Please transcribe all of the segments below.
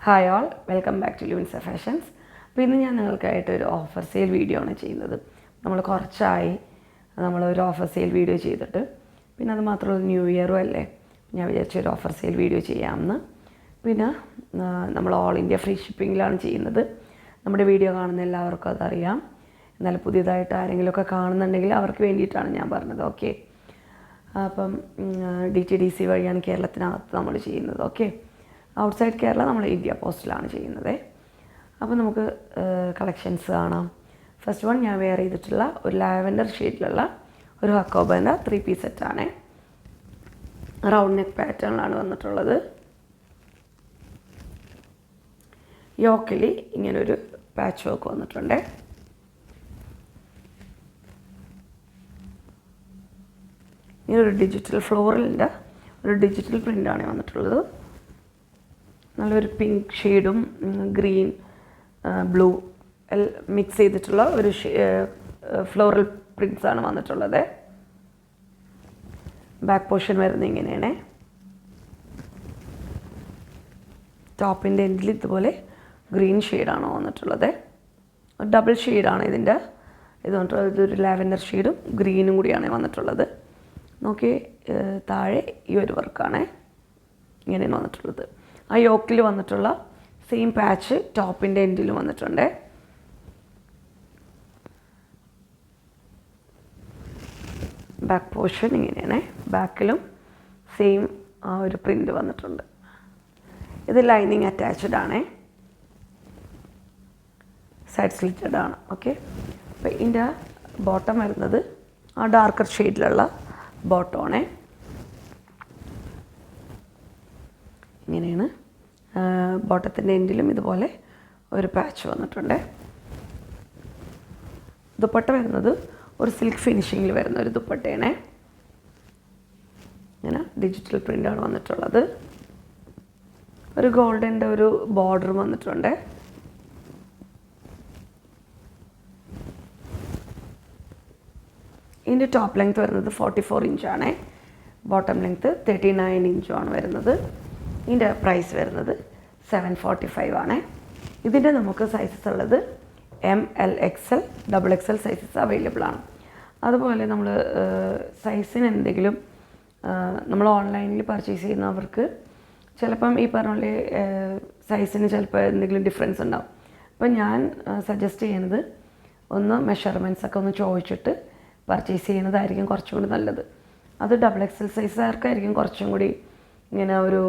Hi all, welcome back to Luvinsa fashions. അപ്പോൾ ഇന്ന് ഞാൻ നിങ്ങൾക്കായിട്ട് ഒരു ഓഫർ സെയിൽ വീഡിയോ ആണ് ചെയ്യുന്നത്. നമ്മൾ കുറച്ചായി നമ്മളൊരു ഓഫർ സെയിൽ വീഡിയോ ചെയ്തിട്ട്, പിന്നെ അത് മാത്രമല്ല ന്യൂ ഇയറും അല്ലേ, ഞാൻ വിചാരിച്ചൊരു ഓഫർ സെയിൽ വീഡിയോ ചെയ്യാമെന്ന്. പിന്നെ നമ്മൾ ഓൾ ഇന്ത്യ ഫ്രീ ഷിപ്പിങ്ങിലാണ് ചെയ്യുന്നത്. നമ്മുടെ വീഡിയോ കാണുന്ന എല്ലാവർക്കും അതറിയാം. എന്നാലും പുതിയതായിട്ട് ആരെങ്കിലുമൊക്കെ കാണുന്നുണ്ടെങ്കിൽ അവർക്ക് വേണ്ടിയിട്ടാണ് ഞാൻ പറഞ്ഞത്. ഓക്കെ, അപ്പം DTDC വഴിയാണ് കേരളത്തിനകത്ത് നമ്മൾ ചെയ്യുന്നത്. ഓക്കെ, ഔട്ട്സൈഡ് കേരള നമ്മൾ ഇന്ത്യ പോസ്റ്റിലാണ് ചെയ്യുന്നത്. അപ്പോൾ നമുക്ക് കളക്ഷൻസ് കാണാം. ഫസ്റ്റ് വൺ ഞാൻ വെയർ ചെയ്തിട്ടുള്ള ഒരു ലാവൻഡർ ഷെയ്ഡിലുള്ള ഒരു ഹക്കോബൻ്റെ 3 പീസ് സെറ്റാണ്. റൗണ്ട് നെക്ക് പാറ്റേണിലാണ് വന്നിട്ടുള്ളത്. യോക്കിൽ ഇങ്ങനൊരു പാച്ച് വർക്ക് വന്നിട്ടുണ്ട്. ഇങ്ങനൊരു ഡിജിറ്റൽ ഫ്ലോറലിൻ്റെ ഒരു ഡിജിറ്റൽ പ്രിൻ്റാണ് വന്നിട്ടുള്ളത്. നല്ലൊരു പിങ്ക് ഷെയ്ഡും ഗ്രീൻ ബ്ലൂ മിക്സ് ചെയ്തിട്ടുള്ള ഒരു ഫ്ലോറൽ പ്രിൻറ്റ്സാണ് വന്നിട്ടുള്ളത്. ബാക്ക് പോർഷൻ വരുന്നത് ഇങ്ങനെയാണ്. ടോപ്പിൻ്റെ എൻഡിൽ ഇതുപോലെ ഗ്രീൻ ഷെയ്ഡാണ് വന്നിട്ടുള്ളത്. ഡബിൾ ഷെയ്ഡാണ് ഇതിൻ്റെ. ഇതൊരു ലാവൻഡർ ഷെയ്ഡും ഗ്രീനും കൂടിയാണ് വന്നിട്ടുള്ളത്. നോക്കി താഴെ ഈ ഒരു വർക്കാണ് ഇങ്ങനെയാണ് വന്നിട്ടുള്ളത്. ആ യോക്കിൽ വന്നിട്ടുള്ള സെയിം പാച്ച് ടോപ്പിൻ്റെ എൻഡിലും വന്നിട്ടുണ്ട്. ബാക്ക് പോർഷൻ ഇങ്ങനെയാണ്. ബാക്കിലും സെയിം ആ ഒരു പ്രിൻ്റ് വന്നിട്ടുണ്ട്. ഇത് ലൈനിങ് അറ്റാച്ച്ഡ് ആണ്, സൈഡ് സ്ലിറ്റഡ് ആണ്. ഓക്കെ, അപ്പോൾ ഇതിൻ്റെ ബോട്ടം വരുന്നത് ആ ഡാർക്കർ ഷെയ്ഡിലുള്ള ബോട്ടമാണ്. ഇങ്ങനെയാണ്. ബോട്ടത്തിൻ്റെ എൻഡിലും ഇതുപോലെ ഒരു പാച്ച് വന്നിട്ടുണ്ട്. ദുപ്പട്ട വരുന്നത് ഒരു സിൽക്ക് ഫിനിഷിങ്ങിൽ വരുന്ന ഒരു ദുപ്പട്ടയാണ്. ഇങ്ങനെ ഡിജിറ്റൽ പ്രിൻ്റാണ് വന്നിട്ടുള്ളത്. ഒരു ഗോൾഡൻ്റെ ഒരു ബോർഡർ വന്നിട്ടുണ്ട്. ഇതിൻ്റെ ടോപ്പ് ലെങ്ത്ത് വരുന്നത് 44 ഇഞ്ചാണ്. ബോട്ടം ലെങ്ത്ത് 39 ഇഞ്ചുമാണ് വരുന്നത്. ഇതിൻ്റെ പ്രൈസ് വരുന്നത് 745 ആണ്. ഇതിൻ്റെ നമുക്ക് സൈസസ് ഉള്ളത് ML XL XXL sizes available ആണ്. അതുപോലെ നമ്മൾ സൈസിന് എന്തെങ്കിലും നമ്മൾ ഓൺലൈനിൽ പർച്ചേസ് ചെയ്യുന്നവർക്ക് ചിലപ്പം ഈ പറഞ്ഞ പോലെ സൈസിന് ചിലപ്പോൾ എന്തെങ്കിലും ഡിഫറൻസ് ഉണ്ടാവും. അപ്പം ഞാൻ സജസ്റ്റ് ചെയ്യുന്നത് ഒന്ന് മെഷർമെൻറ്റ്സ് ഒക്കെ ഒന്ന് ചോദിച്ചിട്ട് പർച്ചേസ് ചെയ്യുന്നതായിരിക്കും കുറച്ചും കൂടി നല്ലത്. അത് XXL സൈസുകാർക്കായിരിക്കും കുറച്ചും കൂടി ഇങ്ങനെ ഒരു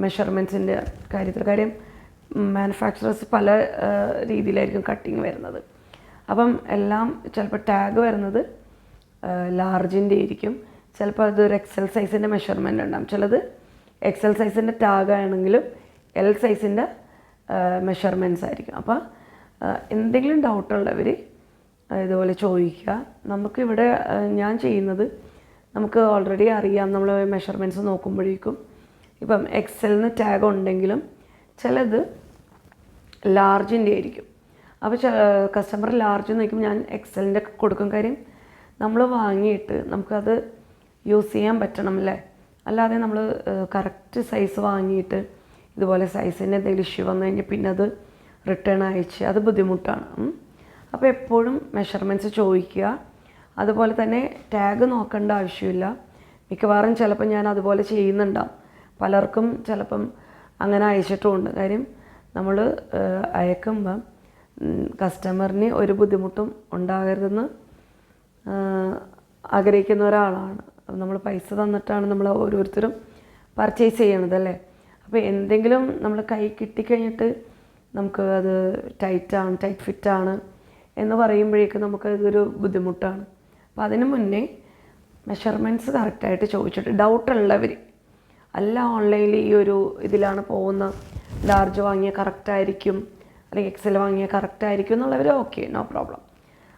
മെഷർമെൻറ്റ്സിൻ്റെ കാര്യം മാനുഫാക്ചറേഴ്സ് പല രീതിയിലായിരിക്കും കട്ടിങ് വരുന്നത്. അപ്പം എല്ലാം ചിലപ്പോൾ ടാഗ് വരുന്നത് ലാർജിൻ്റെ ആയിരിക്കും, ചിലപ്പോൾ അതൊരു XL സൈസിൻ്റെ മെഷർമെൻ്റ് ഉണ്ടാകും. ചിലത് XL സൈസിൻ്റെ ടാഗ് ആണെങ്കിലും L സൈസിൻ്റെ മെഷർമെൻറ്റ്സ് ആയിരിക്കും. അപ്പോൾ എന്തെങ്കിലും ഡൗട്ടുള്ളവർ ഇതുപോലെ ചോദിക്കുക. നമുക്കിവിടെ ഞാൻ ചെയ്യുന്നത് നമുക്ക് ഓൾറെഡി അറിയാം. നമ്മൾ മെഷർമെൻറ്റ്സ് നോക്കുമ്പോഴേക്കും ഇപ്പം XLന്ന് ടാഗ് ഉണ്ടെങ്കിലും ചിലത് ലാർജിൻ്റെ ആയിരിക്കും. അപ്പോൾ കസ്റ്റമർ ലാർജ് നോക്കുമ്പോൾ ഞാൻ XLൻ്റെ കൊടുക്കും. കാര്യം നമ്മൾ വാങ്ങിയിട്ട് നമുക്കത് യൂസ് ചെയ്യാൻ പറ്റണം അല്ലേ. അല്ലാതെ നമ്മൾ കറക്റ്റ് സൈസ് വാങ്ങിയിട്ട് ഇതുപോലെ സൈസിൻ്റെ എന്തെങ്കിലും ഇഷ്യൂ വന്നു കഴിഞ്ഞാൽ പിന്നെ അത് റിട്ടേൺ അയച്ച് അത് ബുദ്ധിമുട്ടാണ്. അപ്പോൾ എപ്പോഴും മെഷർമെൻറ്റ്സ് ചോദിക്കുക. അതുപോലെ തന്നെ ടാഗ് നോക്കേണ്ട ആവശ്യമില്ല. മിക്കവാറും ചിലപ്പോൾ ഞാൻ അതുപോലെ ചെയ്യുന്നുണ്ടാവും. പലർക്കും ചിലപ്പം അങ്ങനെ അയച്ചിട്ടുമുണ്ട്. കാര്യം നമ്മൾ അയക്കുമ്പം കസ്റ്റമറിന് ഒരു ബുദ്ധിമുട്ടും ഉണ്ടാകരുതെന്ന് ആഗ്രഹിക്കുന്ന ഒരാളാണ്. നമ്മൾ പൈസ തന്നിട്ടാണ് നമ്മൾ ഓരോരുത്തരും പർച്ചേസ് ചെയ്യണത് അല്ലേ. അപ്പോൾ എന്തെങ്കിലും നമ്മൾ കൈ കിട്ടിക്കഴിഞ്ഞിട്ട് നമുക്ക് അത് ടൈറ്റ് ഫിറ്റാണ് എന്ന് പറയുമ്പോഴേക്കും നമുക്കതൊരു ബുദ്ധിമുട്ടാണ്. അപ്പോൾ അതിന് മുന്നേ മെഷർമെൻറ്റ്സ് കറക്റ്റായിട്ട് ചോദിച്ചിട്ട് ഡൗട്ടുള്ളവർ അല്ല ഓൺലൈനിൽ ഈ ഒരു ഇതിലാണ് പോകുന്ന ലാർജ് വാങ്ങിയാൽ കറക്റ്റായിരിക്കും അല്ലെങ്കിൽ XL വാങ്ങിയാൽ കറക്റ്റായിരിക്കും എന്നുള്ളവർ ഓക്കെ, നോ പ്രോബ്ലം.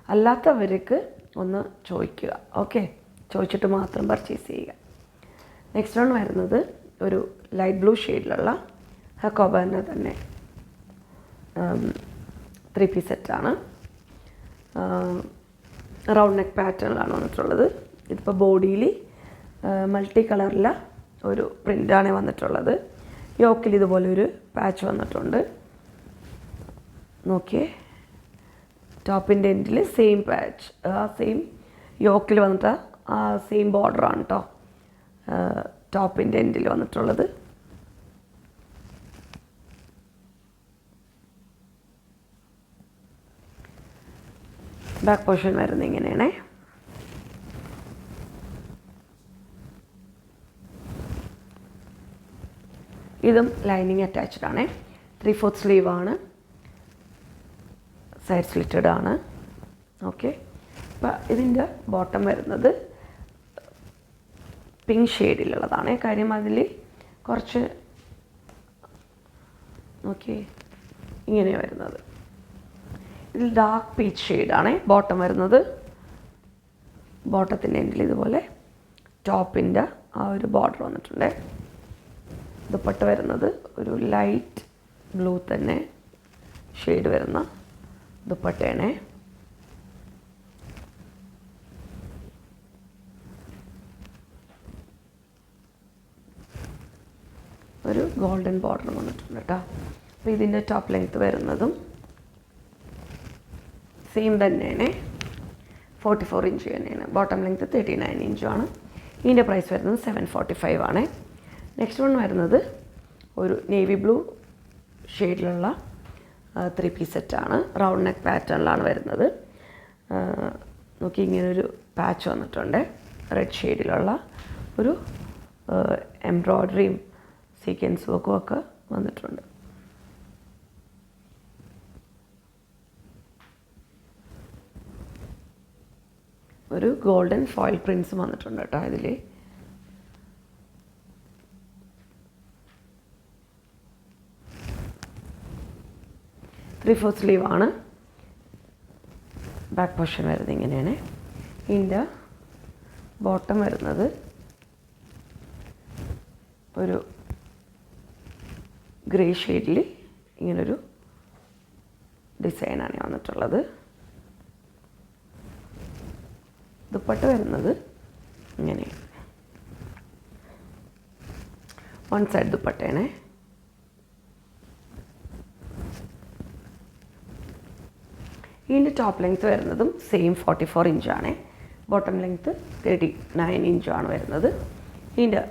അല്ലാത്തവർക്ക് ഒന്ന് ചോദിക്കുക. ഓക്കെ, ചോദിച്ചിട്ട് മാത്രം പർച്ചേസ് ചെയ്യുക. നെക്സ്റ്റ് വൺ വരുന്നത് ഒരു ലൈറ്റ് ബ്ലൂ ഷെയ്ഡിലുള്ള ഹക്കോബൻ്റെ തന്നെ 3 പീസ് സെറ്റാണ്. റൗണ്ട് നെക്ക് പാറ്റേണിലാണ് വന്നിട്ടുള്ളത്. ഇതിപ്പോൾ ബോഡിയിൽ മൾട്ടി കളറിലെ ഒരു പ്രിൻ്റാണ് വന്നിട്ടുള്ളത്. യോക്കിൽ ഇതുപോലെ ഒരു പാച്ച് വന്നിട്ടുണ്ട്. നോക്കിയേ, ടോപ്പിൻ്റെ എൻഡിൽ സെയിം പാച്ച്, ആ സെയിം യോക്കിൽ വന്നിട്ട് ആ സെയിം ബോർഡറാണ് കേട്ടോ ടോപ്പിൻ്റെ എൻഡിൽ വന്നിട്ടുള്ളത്. ബാക്ക് പോർഷൻ വരുന്നത് ഇങ്ങനെയാണേ. ഇതും ലൈനിങ് അറ്റാച്ച്ഡ് ആണ്. 3/4 സ്ലീവാണ്, സൈഡ് സ്ലിറ്റഡ് ആണ്. ഓക്കെ, അപ്പോൾ ഇതിൻ്റെ ബോട്ടം വരുന്നത് പിങ്ക് ഷെയ്ഡിലുള്ളതാണ്. കാര്യം അതിൽ കുറച്ച് ഓക്കെ ഇങ്ങനെ വരുന്നത്. ഇതിൽ ഡാർക്ക് പീച്ച് ഷെയ്ഡാണ് ബോട്ടം വരുന്നത്. ബോട്ടത്തിൻ്റെ എൻഡിൽ ഇതുപോലെ ടോപ്പിൻ്റെ ആ ഒരു ബോർഡർ വന്നിട്ടുണ്ട്. ദുപ്പട്ട വരുന്നത് ഒരു ലൈറ്റ് ബ്ലൂ തന്നെ ഷെയ്ഡ് വരുന്ന ദുപ്പട്ടയാണ്. ഒരു ഗോൾഡൻ ബോർഡർ വന്നിട്ടുണ്ട് കേട്ടോ. അപ്പോൾ ഇതിൻ്റെ ടോപ്പ് ലെങ്ത്ത് വരുന്നതും സെയിം തന്നെയാണ്, 44 ഇഞ്ച് തന്നെയാണ്. Bottom length 39 ഇഞ്ചുമാണ്. ഇതിൻ്റെ പ്രൈസ് വരുന്നത് 745 ആണ്. നെക്സ്റ്റ് വൺ വരുന്നത് ഒരു നേവി ബ്ലൂ ഷെയ്ഡിലുള്ള 3 പീസ് സെറ്റാണ്. റൗണ്ട് നെക്ക് പാറ്റേണിലാണ് വരുന്നത്. നോക്കി ഇങ്ങനൊരു പാച്ച് വന്നിട്ടുണ്ട്. റെഡ് ഷെയ്ഡിലുള്ള ഒരു എംബ്രോയ്ഡറിയും സീക്വൻസ് വർക്കും ഒക്കെ വന്നിട്ടുണ്ട്. ഒരു ഗോൾഡൻ ഫോയിൽ പ്രിൻസും വന്നിട്ടുണ്ട് കേട്ടോ ഇതിൽ. ത്രീ-ഫോർത്ത് സ്ലീവാണ്. ബാക്ക് പോർഷൻ വരുന്നത് ഇങ്ങനെയാണ്. ഇതിൻ്റെ ബോട്ടം വരുന്നത് ഒരു ഗ്രേ ഷെയ്ഡിൽ ഇങ്ങനൊരു ഡിസൈനാണ് വന്നിട്ടുള്ളത്. ദുപ്പട്ട വരുന്നത് ഇങ്ങനെയാണ്, വൺ സൈഡ് ദുപ്പട്ടയാണ്. ഇതിൻ്റെ ടോപ്പ് ലെങ്ത്ത് വരുന്നതും സെയിം 44 ഇഞ്ചാണ്. ബോട്ടം ലെങ്ത്ത് 39 ഇഞ്ചാണ് വരുന്നത്. ഇതിൻ്റെ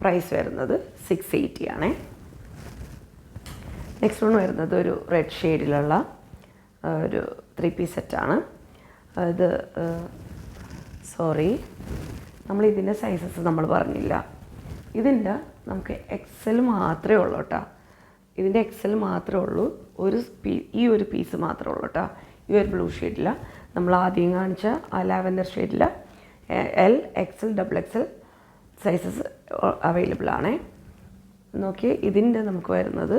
പ്രൈസ് വരുന്നത് 680 ആണ്. നെക്സ്റ്റ് വൺ വരുന്നത് ഒരു റെഡ് ഷെയ്ഡിലുള്ള ഒരു 3 പീസ് സെറ്റാണ്. അത് സോറി, നമ്മൾ ഇതിൻ്റെ സൈസസ് നമ്മൾ പറഞ്ഞില്ല. ഇതിൻ്റെ നമുക്ക് എക്സൽ മാത്രമേ ഉള്ളൂ കേട്ടോ. ഇതിൻ്റെ എക്സൽ മാത്രമേ ഉള്ളൂ. ഈ ഒരു പീസ് മാത്രമേ ഉള്ളൂ കേട്ടോ. ഈ ഒരു ബ്ലൂ ഷെയ്ഡില്ല, നമ്മൾ ആദ്യം കാണിച്ച ആ ലാവൻഡർ ഷെയ്ഡില്ല. L, XL, XXL sizes available ആണ്. നോക്കി, ഇതിൻ്റെ നമുക്ക് വരുന്നത്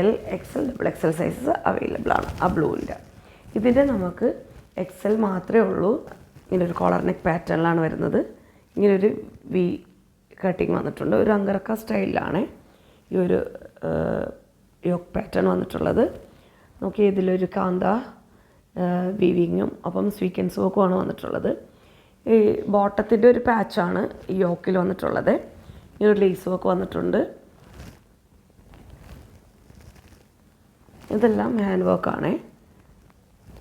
L, XL, XXL sizes available ആണ് ആ ബ്ലൂവിൻ്റെ. ഇതിൻ്റെ നമുക്ക് എക്സൽ മാത്രമേ ഉള്ളൂ. ഇങ്ങനൊരു കോളർ നെക്ക് പാറ്റേണിലാണ് വരുന്നത്. ഇങ്ങനൊരു വി കട്ടിങ് വന്നിട്ടുണ്ട്. ഒരു അങ്കർക്ക സ്റ്റൈലിലാണ് ഈ ഒരു യോക്ക് പാറ്റേൺ വന്നിട്ടുള്ളത്. നോക്കി, ഇതിലൊരു കാന്ത വീവിങ്ങും അപ്പം സ്വീക്വൻസ് വർക്കുമാണ് വന്നിട്ടുള്ളത്. ഈ ബോട്ടത്തിൻ്റെ ഒരു പാച്ചാണ് ഈ യോക്കിൽ വന്നിട്ടുള്ളത്. ഈ ഒരു ലേസ് വർക്ക് വന്നിട്ടുണ്ട്. ഇതെല്ലാം ഹാൻഡ് വർക്കാണ്.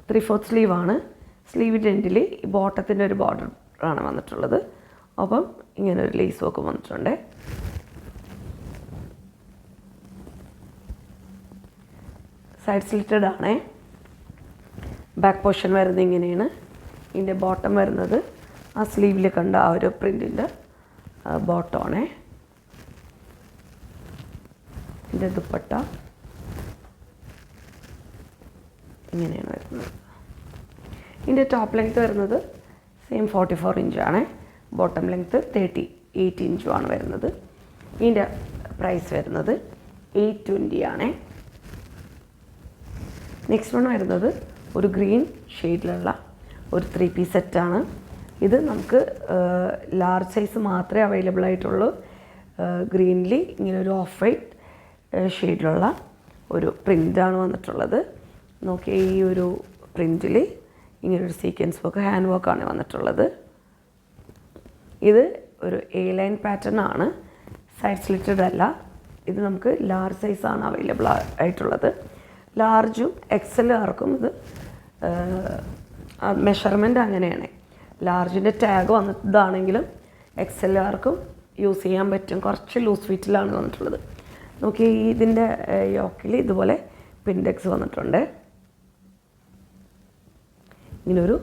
3/4 സ്ലീവാണ്. സ്ലീവിൻ്റെ എൻഡിൽ ഈ ബോട്ടത്തിൻ്റെ ഒരു ബോർഡർ ആണ് വന്നിട്ടുള്ളത്. അപ്പം ഇങ്ങനെ ഒരു ലേസ് വർക്കും വന്നിട്ടുണ്ട്. സൈഡ് സ്ലിറ്റഡ് ആണ്. ബാക്ക് പോർഷൻ വരുന്നത് ഇങ്ങനെയാണ്. ഇതിൻ്റെ ബോട്ടം വരുന്നത് ആ സ്ലീവിൽ കണ്ട ആ ഒരു പ്രിൻറ്റിൻ്റെ ബോട്ടമാണ്. ഇതിൻ്റെ ദുപ്പട്ട ഇങ്ങനെയാണ് വരുന്നത്. ഇതിൻ്റെ ടോപ്പ് ലെങ്ത്ത് വരുന്നത് സെയിം 44 ഇഞ്ചാണ്. ബോട്ടം ലെങ്ത്ത് 38 ഇഞ്ചുമാണ് വരുന്നത്. ഇതിൻ്റെ പ്രൈസ് വരുന്നത് 820 ആണ്. നെക്സ്റ്റ് വൺ വരുന്നത് ഒരു ഗ്രീൻ ഷെയ്ഡിലുള്ള ഒരു 3 പീസ് സെറ്റാണ്. ഇത് നമുക്ക് ലാർജ് സൈസ് മാത്രമേ അവൈലബിൾ ആയിട്ടുള്ളൂ. ഗ്രീനിൽ ഇങ്ങനെ ഒരു ഓഫ് വൈറ്റ് ഷെയ്ഡിലുള്ള ഒരു പ്രിൻ്റാണ് വന്നിട്ടുള്ളത്. നോക്കി, ഈ ഒരു പ്രിൻറ്റിൽ ഇങ്ങനൊരു സീക്വൻസ് വർക്ക്, ഹാൻഡ് വർക്കാണ് വന്നിട്ടുള്ളത്. ഇത് ഒരു A ലൈൻ പാറ്റേൺ ആണ്. സൈഡ് സ്ലിറ്റഡ് അല്ല, ഇത് നമുക്ക് ലാർജ് സൈസാണ് അവൈലബിൾ ആയിട്ടുള്ളത്. ലാർജും എക്സലുകാർക്കും ഇത് മെഷർമെൻറ്റ് അങ്ങനെയാണ്. ലാർജിൻ്റെ ടാഗ് വന്നതാണെങ്കിലും എക്സലുകാർക്കും യൂസ് ചെയ്യാൻ പറ്റും. കുറച്ച് ലൂസ് ഫിറ്റിലാണ് വന്നിട്ടുള്ളത്. നോക്കി ഇതിൻ്റെ യോക്കിൽ ഇതുപോലെ പിൻഡെക്സ് വന്നിട്ടുണ്ട്. ഇങ്ങനൊരു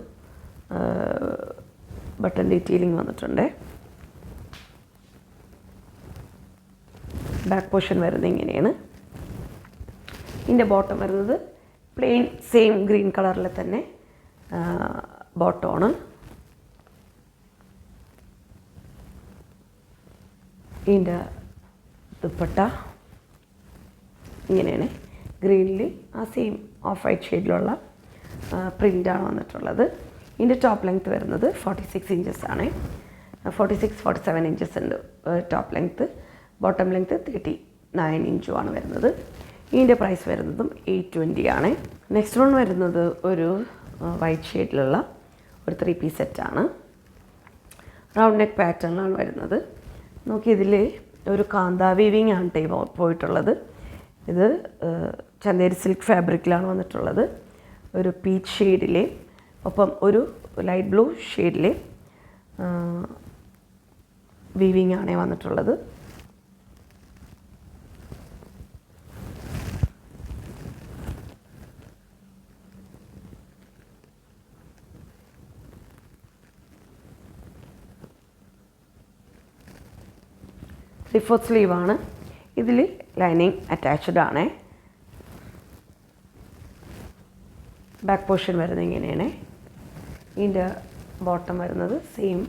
ബട്ടൺ ഡീറ്റെയിലിംഗ് വന്നിട്ടുണ്ട്. ബാക്ക് പോർഷൻ വരുന്നത് ഇങ്ങനെയാണ്. ഇതിൻ്റെ ബോട്ടം വരുന്നത് പ്ലെയിൻ സെയിം ഗ്രീൻ കളറിൽ തന്നെ ബോട്ടമാണ്. ഇതിൻ്റെ ദുപ്പട്ട ഇങ്ങനെയാണ്. ഗ്രീനിൽ ആ സെയിം ഓഫ് വൈറ്റ് ഷെയ്ഡിലുള്ള പ്രിൻ്റാണ് വന്നിട്ടുള്ളത്. ഇതിൻ്റെ ടോപ്പ് ലെങ്ത്ത് വരുന്നത് 46 ഇഞ്ചസ് ആണ്. 46-47 ഇഞ്ചസ് ഉണ്ട് ടോപ്പ് ലെങ്ത്ത്. ബോട്ടം ലെങ്ത്ത് 39 ഇഞ്ചുമാണ് വരുന്നത്. ഇതിൻ്റെ പ്രൈസ് വരുന്നതും 820 ആണ്. നെക്സ്റ്റ് വൺ വരുന്നത് ഒരു വൈറ്റ് ഷെയ്ഡിലുള്ള ഒരു 3 പീസ് സെറ്റാണ്. റൗണ്ട് നെക്ക് പാറ്റേണിലാണ് വരുന്നത്. നോക്കി ഇതിൽ ഒരു കാന്ത വീവിങ് ആണ് പോയിട്ടുള്ളത്. ഇത് ചന്തേരി സിൽക്ക് ഫാബ്രിക്കിലാണ് വന്നിട്ടുള്ളത്. ഒരു പീച്ച് ഷെയ്ഡിലെ ഒപ്പം ഒരു ലൈറ്റ് ബ്ലൂ ഷെയ്ഡിലെ വീവിങ് ആണ് വന്നിട്ടുള്ളത്. ത്രീ-ഫോർത്ത് സ്ലീവാണ്. ഇതിൽ ലൈനിങ് അറ്റാച്ച്ഡ് ആണ്. ബാക്ക് പോർഷൻ വരുന്നത് ഇങ്ങനെയാണ്. ഇതിൻ്റെ ബോട്ടം വരുന്നത് സെയിം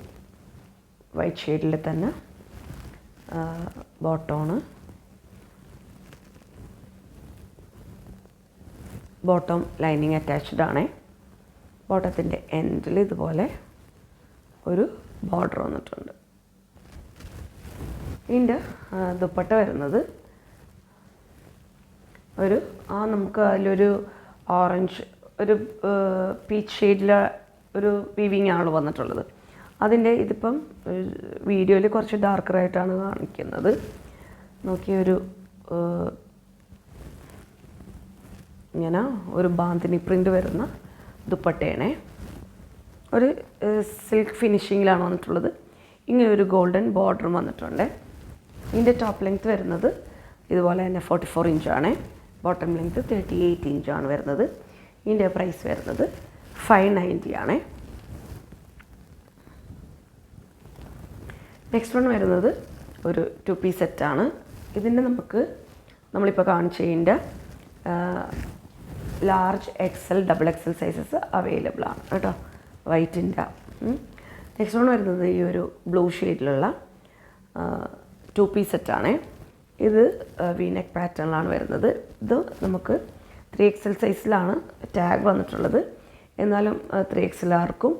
വൈറ്റ് ഷെയ്ഡിൽ തന്നെ ബോട്ടമാണ്. ബോട്ടം ലൈനിങ് അറ്റാച്ച്ഡ് ആണ്. ബോട്ടത്തിൻ്റെ എൻഡിൽ ഇതുപോലെ ഒരു ബോർഡർ വന്നിട്ടുണ്ട്. ഇതിൻ്റെ ദുപ്പട്ട വരുന്നത് ഒരു നമുക്ക് അതിലൊരു ഓറഞ്ച് ഒരു പീച്ച് ഷെയ്ഡിലെ ഒരു വീവിങ് ആണ് വന്നിട്ടുള്ളത്. അതിൻ്റെ ഇതിപ്പം വീഡിയോയിൽ കുറച്ച് ഡാർക്കറായിട്ടാണ് കാണിക്കുന്നത്. നോക്കിയൊരു ഇങ്ങനെ ഒരു ബാന്തിനി പ്രിൻ്റ് വരുന്ന ദുപ്പട്ടയാണ്. ഒരു സിൽക്ക് ഫിനിഷിങ്ങിലാണ് വന്നിട്ടുള്ളത്. ഇങ്ങനെ ഒരു ഗോൾഡൻ ബോർഡറും വന്നിട്ടുണ്ട്. ഇതിൻ്റെ ടോപ്പ് ലെങ്ത്ത് വരുന്നത് ഇതുപോലെ തന്നെ 44 ഇഞ്ചാണ്. ബോട്ടം ലെങ്ത്ത് 38 ഇഞ്ചാണ് വരുന്നത്. ഇതിൻ്റെ പ്രൈസ് വരുന്നത് 590 ആണ്. നെക്സ്റ്റ് വൺ വരുന്നത് ഒരു 2 പീസ് സെറ്റാണ്. ഇതിൻ്റെ നമ്മളിപ്പോൾ കാണിച്ചതിൻ്റെ large XL double XL sizes available ആണ് കേട്ടോ. വൈറ്റിൻ്റെ. നെക്സ്റ്റ് വൺ വരുന്നത് ഈ ഒരു ബ്ലൂ ഷെയ്ഡിലുള്ള 2 പീസ് സെറ്റാണ്. ഇത് വീനെക്ക് പാറ്റേണിലാണ് വരുന്നത്. ഇത് നമുക്ക് 3XL സൈസിലാണ് ടാഗ് വന്നിട്ടുള്ളത്. എന്നാലും 3XLാർക്കും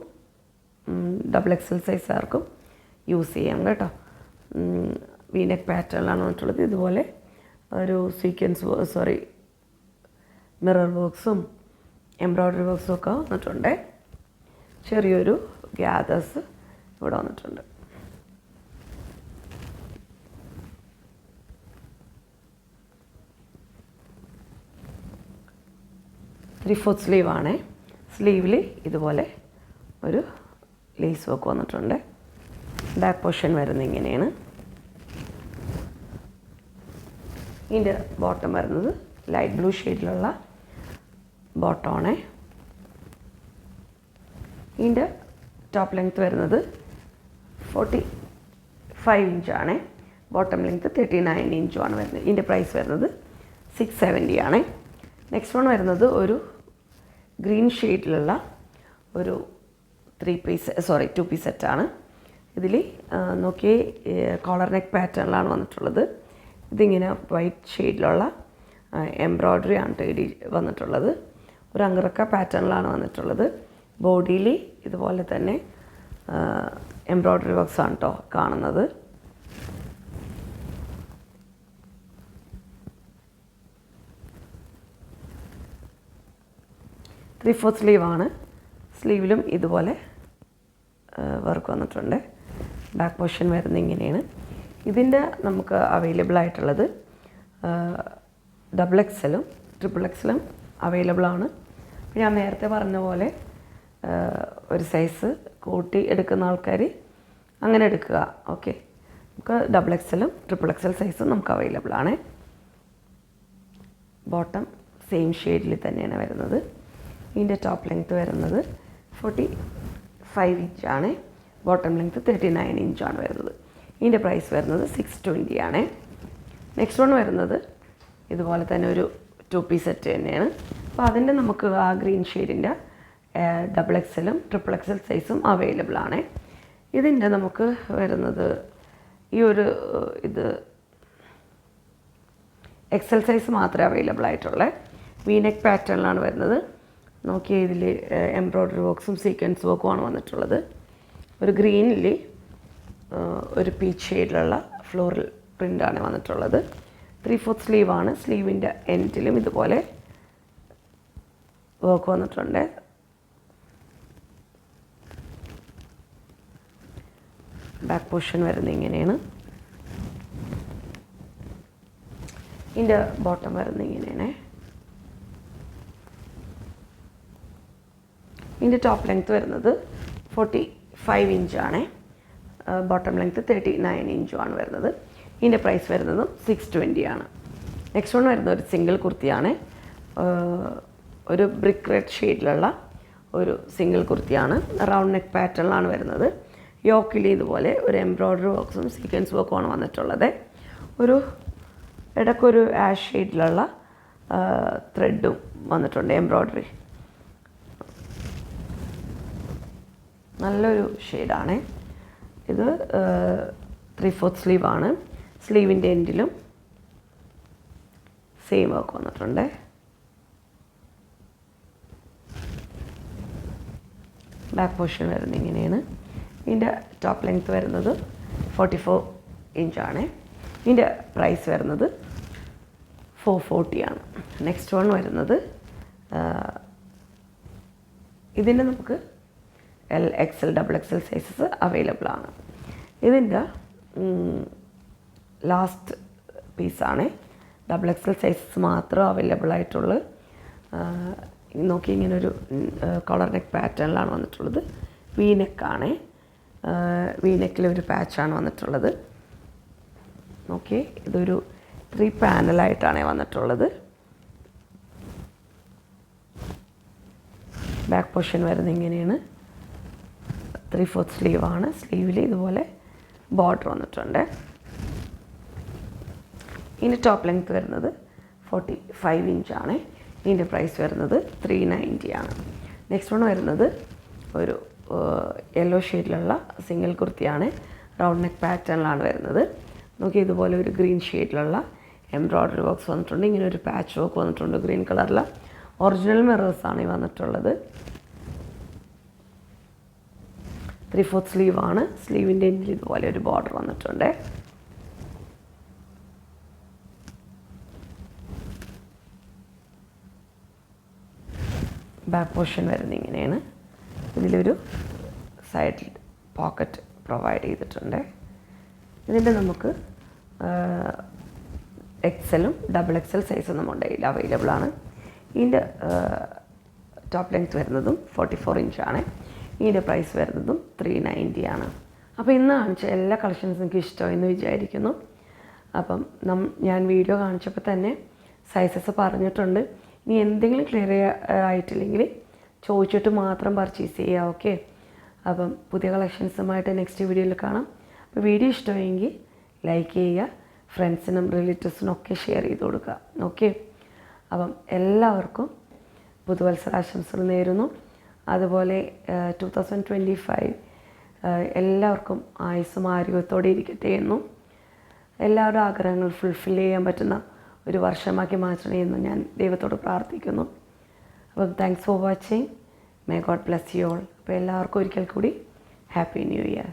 ഡബിൾ എക്സൽ സൈസാർക്കും യൂസ് ചെയ്യാം കേട്ടോ. വീനെക്ക് പാറ്റേണിലാണ് വന്നിട്ടുള്ളത്. ഇതുപോലെ ഒരു സീക്വൻസ് മിറർ വർക്ക്സും എംബ്രോയ്ഡറി വർക്ക്സും ഒക്കെ വന്നിട്ടുണ്ട്. ചെറിയൊരു ഗ്യാദേഴ്സ് ഇവിടെ വന്നിട്ടുണ്ട്. ത്രീ-ഫോർത്ത് സ്ലീവാണ്. സ്ലീവിൽ ഇതുപോലെ ഒരു ലേസ് വർക്ക് വന്നിട്ടുണ്ട്. ബാക്ക് പോർഷൻ വരുന്നത് ഇങ്ങനെയാണ്. ഇതിൻ്റെ ബോട്ടം വരുന്നത് ലൈറ്റ് ബ്ലൂ ഷെയ്ഡിലുള്ള ബോട്ടമാണ്. ഇതിൻ്റെ ടോപ്പ് ലെങ്ത്ത് വരുന്നത് 45 ഇഞ്ചാണ്. ബോട്ടം ലെങ്ത്ത് 39 ഇഞ്ചുമാണ് വരുന്നത്. ഇതിൻ്റെ പ്രൈസ് വരുന്നത് 670 ആണ്. നെക്സ്റ്റ് വൺ വരുന്നത് ഒരു ഗ്രീൻ ഷെയ്ഡിലുള്ള ഒരു 2 പീസ് സെറ്റാണ്. ഇതിൽ നോക്കി കോളർ നെക്ക് പാറ്റേണിലാണ് വന്നിട്ടുള്ളത്. ഇതിങ്ങനെ വൈറ്റ് ഷെയ്ഡിലുള്ള എംബ്രോയ്ഡറി ആണ് വന്നിട്ടുള്ളത്. ഒരു അങ്കറക്ക പാറ്റേണിലാണ് വന്നിട്ടുള്ളത്. ബോഡിയിൽ ഇതുപോലെ തന്നെ എംബ്രോയ്ഡറി വർക്ക്സ് ആണ് കേട്ടോ കാണുന്നത്. ത്രീ-ഫോർത്ത് സ്ലീവാണ്. സ്ലീവിലും ഇതുപോലെ വർക്ക് വന്നിട്ടുണ്ട്. ബാക്ക് പോർഷൻ വരുന്നത് ഇങ്ങനെയാണ്. ഇതിൻ്റെ നമുക്ക് അവൈലബിൾ ആയിട്ടുള്ളത് ഡബിൾ എക്സലും ട്രിപ്പിൾ എക്സലും അവൈലബിൾ ആണ്. ഞാൻ നേരത്തെ പറഞ്ഞ പോലെ ഒരു സൈസ് കൂട്ടി എടുക്കുന്ന ആൾക്കാർ അങ്ങനെ എടുക്കുക. ഓക്കെ, നമുക്ക് ഡബിൾ എക്സലും ട്രിപ്പിൾ എക്സൽ സൈസും നമുക്ക് അവൈലബിൾ ആണ്. ബോട്ടം സെയിം ഷെയ്ഡിൽ തന്നെയാണ് വരുന്നത്. ഇതിൻ്റെ ടോപ്പ് ലെങ്ത്ത് വരുന്നത് 45 ഇഞ്ചാണ്. ബോട്ടം ലെങ്ത്ത് 39 ഇഞ്ചാണ് വരുന്നത്. ഇതിൻ്റെ പ്രൈസ് വരുന്നത് 620 ആണ്. നെക്സ്റ്റ് വൺ വരുന്നത് ഇതുപോലെ തന്നെ ഒരു 2 പീസ് സെറ്റ് തന്നെയാണ്. അപ്പോൾ അതിൻ്റെ നമുക്ക് ആ ഗ്രീൻ ഷെയ്ഡിൻ്റെ ഡബിൾ എക്സലും ട്രിപ്പിൾ എക്സൽ സൈസും അവൈലബിൾ ആണ്. ഇതിൻ്റെ നമുക്ക് വരുന്നത് ഈ ഒരു ഇത് എക്സൽ സൈസ് മാത്രമേ അവൈലബിൾ ആയിട്ടുള്ളൂ. വീനെക്ക് പാറ്റേണിലാണ് വരുന്നത്. നോക്കിയ ഇതിൽ എംബ്രോയ്ഡറി വർക്ക്സും സീക്വൻസ് വർക്കുമാണ് വന്നിട്ടുള്ളത്. ഒരു ഗ്രീനിൽ ഒരു പീച്ച് ഷെയ്ഡിലുള്ള ഫ്ലോറൽ പ്രിൻ്റാണ് വന്നിട്ടുള്ളത്. 3/4 സ്ലീവാണ്. സ്ലീവിൻ്റെ എൻഡിലും ഇതുപോലെ വർക്ക് വന്നിട്ടുണ്ട്. ബാക്ക് പോർഷൻ വരുന്നത് ഇങ്ങനെയാണ്. ഇതിൻ്റെ ബോട്ടം വരുന്നത് ഇങ്ങനെയാണ്. ഇതിൻ്റെ ടോപ്പ് ലെങ്ത്ത് വരുന്നത് 45 ഇഞ്ചാണ്. ബോട്ടം ലെങ്ത്ത് 39 ഇഞ്ചുമാണ് വരുന്നത്. ഇതിൻ്റെ പ്രൈസ് വരുന്നതും 620 ആണ്. നെക്സ്റ്റ് വൺ വരുന്നത് ഒരു സിംഗിൾ കുർത്തിയാണ്. ഒരു ബ്രിക്ക് റെഡ് ഷെയ്ഡിലുള്ള ഒരു സിംഗിൾ കുർത്തിയാണ്. റൗണ്ട് നെക്ക് പാറ്റേണിലാണ് വരുന്നത്. യോക്കിൽ ഇതുപോലെ ഒരു എംബ്രോയ്ഡറി വർക്ക്സും സീക്വൻസ് വർക്കുമാണ് വന്നിട്ടുള്ളത്. ഒരു ഇടയ്ക്കൊരു ആഷ് ഷെയ്ഡിലുള്ള ത്രെഡും വന്നിട്ടുണ്ട് എംബ്രോയ്ഡറി. നല്ലൊരു ഷെയ്ഡാണ് ഇത്. 3/4 സ്ലീവാണ്. സ്ലീവിൻ്റെ എൻഡിലും സെയിം വർക്ക് വന്നിട്ടുണ്ട്. ബാക്ക് പോർഷൻ വരുന്നത് ഇങ്ങനെയാണ്. ഇതിൻ്റെ ടോപ്പ് ലെങ്ത്ത് വരുന്നത് 44 ഇഞ്ചാണ്. ഇതിൻ്റെ പ്രൈസ് വരുന്നത് 440 ആണ്. നെക്സ്റ്റ് വൺ വരുന്നത് ഇതിൻ്റെ നമുക്ക് L Excel double XL sizes available ആണ്. ഇതിൻ്റെ ലാസ്റ്റ് പീസാണ്. ഡബിൾ എക്സൽ സൈസസ് മാത്രം അവൈലബിൾ ആയിട്ടുള്ളൂ. നോക്കി ഇങ്ങനെ ഒരു കളർ നെക്ക് പാറ്റേണിലാണ് വന്നിട്ടുള്ളത്. വി നെക്കാണ്. വി നെക്കിലൊരു പാച്ചാണ് വന്നിട്ടുള്ളത്. ഓക്കെ, ഇതൊരു 3 പാനലായിട്ടാണ് വന്നിട്ടുള്ളത്. ബാക്ക് പോർഷൻ വരുന്നത് ഇങ്ങനെയാണ്. 3/4 സ്ലീവാണ്. സ്ലീവിൽ ഇതുപോലെ ബോർഡർ വന്നിട്ടുണ്ട്. ഇതിൻ്റെ ടോപ്പ് ലെങ്ത്ത് വരുന്നത് 45 ഇഞ്ചാണ്. ഇതിൻ്റെ പ്രൈസ് വരുന്നത് 390 ആണ്. നെക്സ്റ്റ് വൺ വരുന്നത് ഒരു യെല്ലോ ഷെയ്ഡിലുള്ള സിംഗിൾ കുർത്തിയാണ്. റൗണ്ട് നെക്ക് പാറ്റേണിലാണ് വരുന്നത്. നോക്കി ഇതുപോലെ ഒരു ഗ്രീൻ ഷെയ്ഡിലുള്ള എംബ്രോയ്ഡറി വർക്ക്സ് വന്നിട്ടുണ്ട്. ഇങ്ങനെ ഒരു പാച്ച് വർക്ക് വന്നിട്ടുണ്ട് ഗ്രീൻ കളറിൽ. ഒറിജിനൽ മിറേഴ്സാണ് ഈ വന്നിട്ടുള്ളത്. 3/4 സ്ലീവാണ്. സ്ലീവിൻ്റെ എൻഡിൽ ഇതുപോലെ ഒരു ബോർഡർ വന്നിട്ടുണ്ട്. ബാക്ക് പോർഷൻ വരുന്നത് ഇങ്ങനെയാണ്. ഇതിലൊരു സൈഡിൽ പോക്കറ്റ് പ്രൊവൈഡ് ചെയ്തിട്ടുണ്ട്. ഇതിൻ്റെ നമുക്ക് എക്സലും ഡബിൾ എക്സൽ സൈസും നമ്മുടെ കയ്യിൽ അവൈലബിൾ ആണ്. ഇതിൻ്റെ ടോപ്പ് ലെങ്ത്ത് വരുന്നതും 44 ഇഞ്ചാണ്. ഇതിൻ്റെ പ്രൈസ് വരുന്നതും 390 ആണ്. അപ്പോൾ ഇന്ന് കാണിച്ച എല്ലാ കളക്ഷൻസും എനിക്ക് ഇഷ്ടമായെന്ന് വിചാരിക്കുന്നു. അപ്പം ഞാൻ വീഡിയോ കാണിച്ചപ്പോൾ തന്നെ സൈസസ് പറഞ്ഞിട്ടുണ്ട്. ഇനി എന്തെങ്കിലും ക്ലിയർ ആയിട്ടില്ലെങ്കിൽ ചോദിച്ചിട്ട് മാത്രം പർച്ചേസ് ചെയ്യുക. ഓക്കെ, അപ്പം പുതിയ കളക്ഷൻസുമായിട്ട് നെക്സ്റ്റ് വീഡിയോയിൽ കാണാം. അപ്പോൾ വീഡിയോ ഇഷ്ടമായെങ്കിൽ ലൈക്ക് ചെയ്യുക, ഫ്രണ്ട്സിനും റിലേറ്റീവ്സിനും ഒക്കെ ഷെയർ ചെയ്ത് കൊടുക്കുക. ഓക്കെ, അപ്പം എല്ലാവർക്കും പുതുവത്സരാശംസകൾ നേരുന്നു. അതുപോലെ 2025 എല്ലാവർക്കും ആയുസ്സും ആരോഗ്യത്തോടെ ഇരിക്കട്ടെ എന്നും എല്ലാവരുടെ ആഗ്രഹങ്ങൾ ഫുൾഫിൽ ചെയ്യാൻ പറ്റുന്ന ഒരു വർഷമാക്കി മാറ്റണേ എന്ന് ഞാൻ ദൈവത്തോട് പ്രാർത്ഥിക്കുന്നു. അപ്പം thanks for watching. May God bless you all. അപ്പോൾ എല്ലാവർക്കും ഒരിക്കൽ കൂടി ഹാപ്പി ന്യൂ ഇയർ.